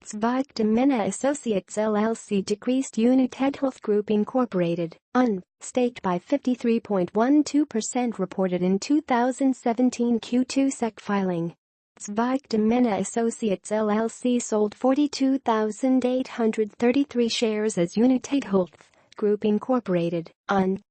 Zweig-Dimenna Associates Llc decreased Unitedhealth Group Inc. Staked by 53.12% reported in 2017 Q2 SEC filing. Zweig-Dimenna Associates Llc sold 42,833 shares as Unitedhealth Group Inc.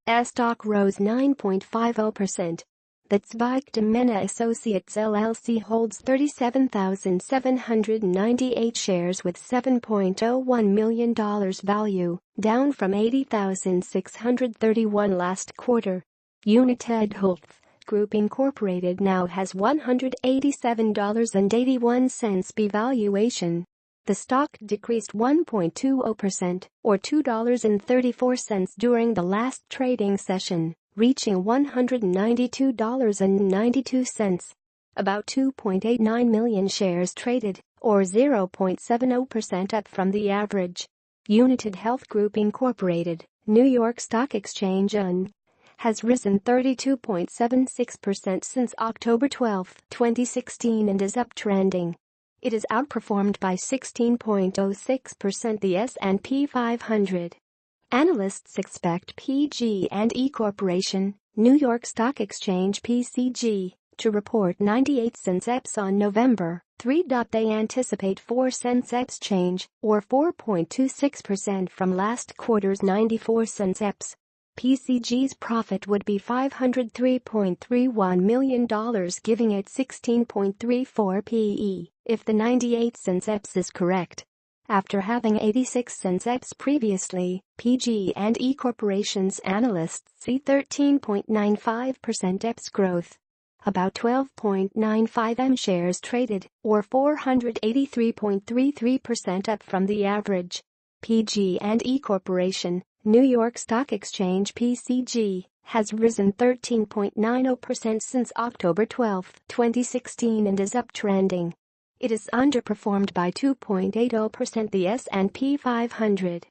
As stock rose 9.50%. The Zweig-Dimenna Associates Llc holds 37,798 shares with $7.01 million value, down from 80,631 last quarter. Unitedhealth Group Inc. now has $187.81 P valuation. The stock decreased 1.20% or $2.34 during the last trading session, reaching $192.92. About 2.89 million shares traded, or 0.70% up from the average. Unitedhealth Group Inc., New York Stock Exchange has risen 32.76% since October 12, 2016 and is uptrending. It is outperformed by 16.06% the S&P 500. Analysts expect PG&E Corporation, New York Stock Exchange PCG, to report 98 cents EPS on November 3. They anticipate 4 cents EPS change, or 4.26% from last quarter's 94 cents EPS. PCG's profit would be $503.31 million, giving it 16.34 PE, if the 98 cents EPS is correct. After having 86 cents EPS previously, PG&E Corporation's analysts see 13.95% EPS growth. About 12.95 M shares traded, or 483.33% up from the average. PG&E Corporation, New York Stock Exchange PCG, has risen 13.90% since October 12, 2016 and is uptrending. It is underperformed by 2.80% the S&P 500.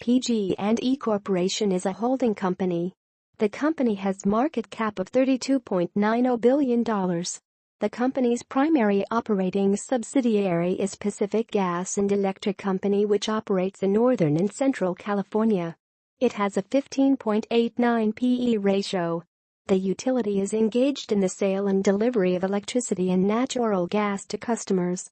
PG&E Corporation is a holding company. The company has market cap of $32.90 billion. The company's primary operating subsidiary is Pacific Gas and Electric Company, which operates in Northern and Central California. It has a 15.89 PE ratio. The utility is engaged in the sale and delivery of electricity and natural gas to customers.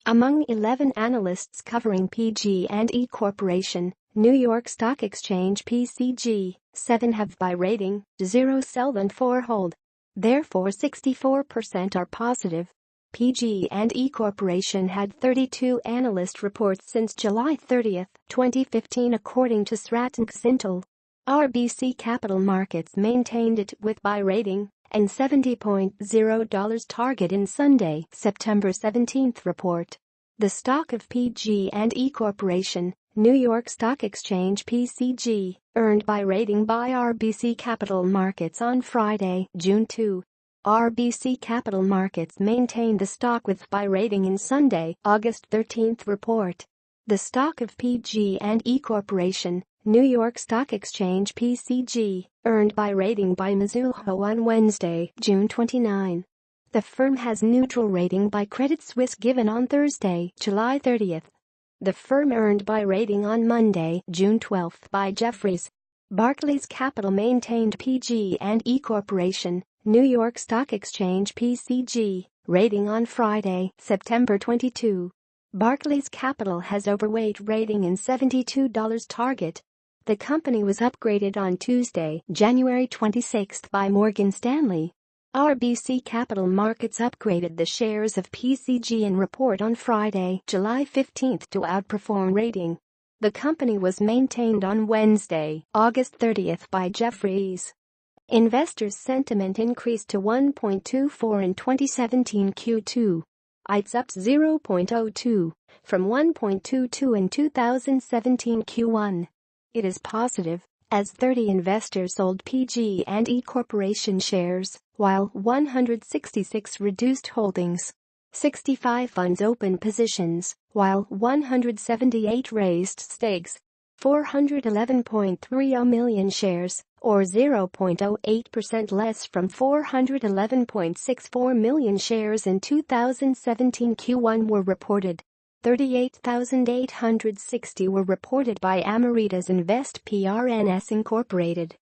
Among 11 analysts covering PG&E Corporation, New York Stock Exchange PCG, 7 have buy rating, 0 sell and 4 hold. Therefore 64% are positive. PG&E Corporation had 32 analyst reports since July 30, 2015 according to Stratton Xintel. RBC Capital Markets maintained it with buy rating and $70.0 target in Sunday, September 17 report. The stock of PG&E Corporation, New York Stock Exchange PCG, earned buy rating by RBC Capital Markets on Friday, June 2. RBC Capital Markets maintained the stock with buy rating in Sunday, August 13 report. The stock of PG&E Corporation, New York Stock Exchange PCG, earned buy rating by Mizuho on Wednesday, June 29. The firm has neutral rating by Credit Suisse given on Thursday, July 30. The firm earned buy rating on Monday, June 12 by Jefferies. Barclays Capital maintained PG&E Corporation, New York Stock Exchange PCG, rating on Friday, September 22. Barclays Capital has overweight rating and $72 target. The company was upgraded on Tuesday, January 26 by Morgan Stanley. RBC Capital Markets upgraded the shares of PCG in report on Friday, July 15 to outperform rating. The company was maintained on Wednesday, August 30 by Jefferies. Investors' sentiment increased to 1.24 in 2017 Q2. It's up 0.02 from 1.22 in 2017 Q1. It is positive, as 30 investors sold PG&E Corporation shares, while 166 reduced holdings. 65 funds opened positions, while 178 raised stakes. 411.30 million shares, or 0.08% less from 411.64 million shares in 2017 Q1 were reported. 38,860 were reported by Amaritas Invest PRNS Incorporated.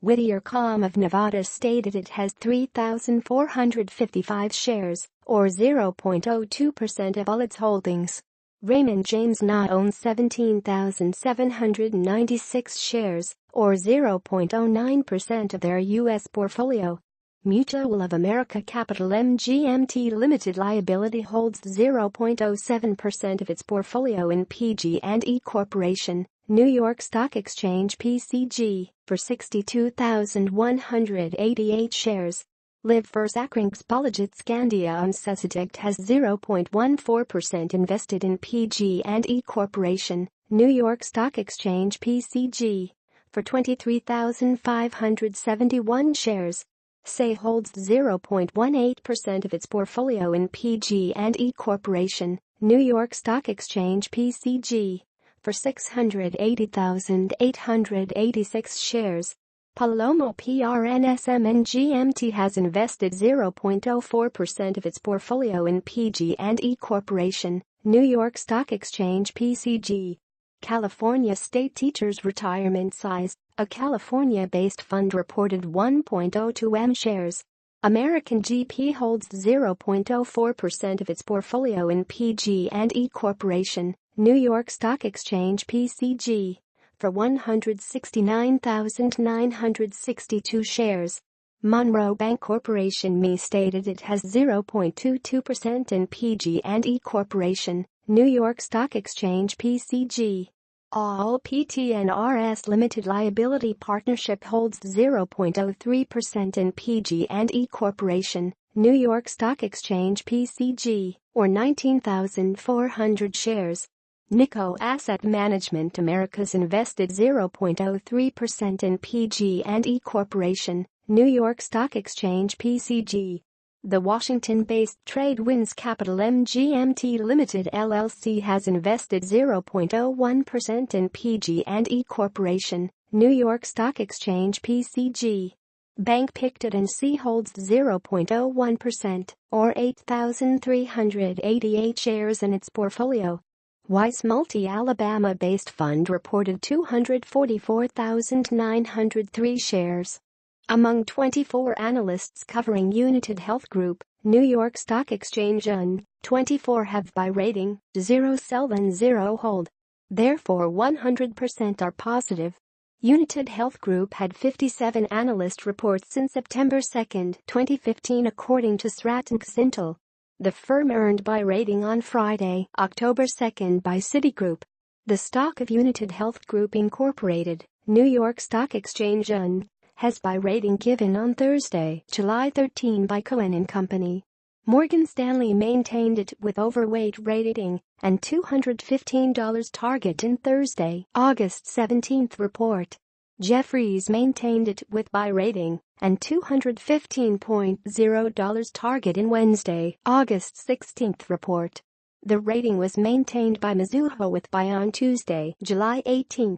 Whittier.com of Nevada stated it has 3,455 shares, or 0.02% of all its holdings. Raymond James now owns 17,796 shares, or 0.09% of their U.S. portfolio. Mutual of America Capital MGMT Limited Liability holds 0.07% of its portfolio in PG&E Corporation, New York Stock Exchange PCG, for 62,188 shares. Live First Akrinks Pologit Scandia Unsesedict has 0.14% invested in PG&E Corporation, New York Stock Exchange PCG, for 23,571 shares. Say holds 0.18% of its portfolio in PG&E Corporation, New York Stock Exchange PCG, for 680,886 shares. Palomo PRNSM GMT has invested 0.04% of its portfolio in PG&E Corporation, New York Stock Exchange PCG. California State Teachers Retirement Size, a California-based fund reported 1.02 M shares. American GP holds 0.04% of its portfolio in PG&E Corporation, New York Stock Exchange PCG, for 169,962 shares. Monroe Bank Corporation ME stated it has 0.22% in PG&E Corporation, New York Stock Exchange PCG. All PTNRS Limited Liability Partnership holds 0.03% in PG&E Corporation, New York Stock Exchange PCG, or 19,400 shares. Nikko Asset Management Americas invested 0.03% in PG&E Corporation, New York Stock Exchange PCG. The Washington-based Tradewinds Capital MGMT Limited LLC has invested 0.01% in PG&E Corporation, New York Stock Exchange PCG. Bank Pictet & C holds 0.01%, or 8,388 shares in its portfolio. Weiss Multi-Alabama-based fund reported 244,903 shares. Among 24 analysts covering Unitedhealth Group, New York Stock Exchange UN, 24 have buy rating, 0 sell and 0 hold. Therefore 100% are positive. Unitedhealth Group had 57 analyst reports since September 2, 2015 according to Stratton Xintel. The firm earned buy rating on Friday, October 2 by Citigroup. The stock of Unitedhealth Group Incorporated, New York Stock Exchange UN, has buy rating given on Thursday, July 13 by Cohen & Company. Morgan Stanley maintained it with overweight rating and $215 target in Thursday, August 17 report. Jefferies maintained it with buy rating and $215.0 target in Wednesday, August 16 report. The rating was maintained by Mizuho with buy on Tuesday, July 18.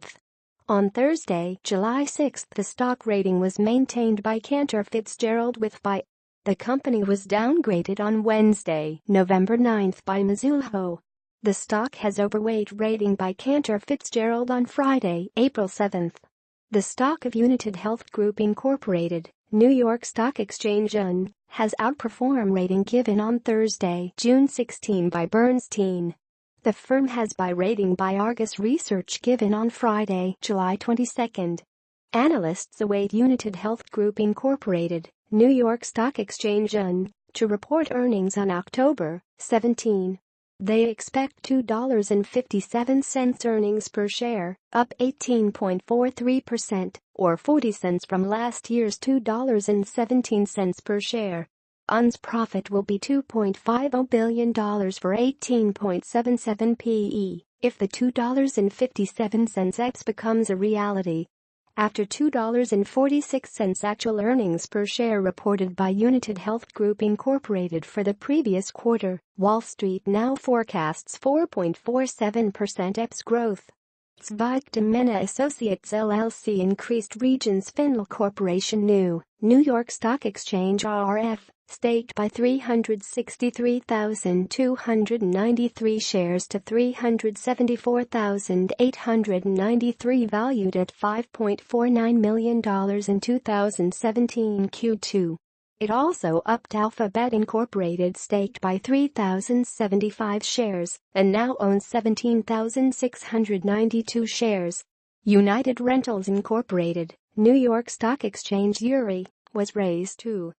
On Thursday, July 6, the stock rating was maintained by Cantor Fitzgerald with buy. The company was downgraded on Wednesday, November 9 by Mizuho. The stock has overweight rating by Cantor Fitzgerald on Friday, April 7. The stock of Unitedhealth Group Incorporated, New York Stock Exchange UN, has outperformed rating given on Thursday, June 16 by Bernstein. The firm has buy rating by Argus Research given on Friday, July 22. Analysts await Unitedhealth Group Incorporated, New York Stock Exchange UN, to report earnings on October 17. They expect $2.57 earnings per share, up 18.43%, or 40 cents from last year's $2.17 per share. UN's profit will be $2.50 billion for 18.77 PE if the $2.57 X becomes a reality. After $2.46 actual earnings per share reported by Unitedhealth Group Incorporated for the previous quarter, Wall Street now forecasts 4.47% EPS growth. Zweig-Dimenna Associates Llc increased Regions Finl Corporation New York Stock Exchange RF staked by 363,293 shares to 374,893, valued at $5.49 million in 2017 Q2. It also upped Alphabet Incorporated, staked by 3,075 shares, and now owns 17,692 shares. United Rentals Incorporated, New York Stock Exchange Llc, was raised to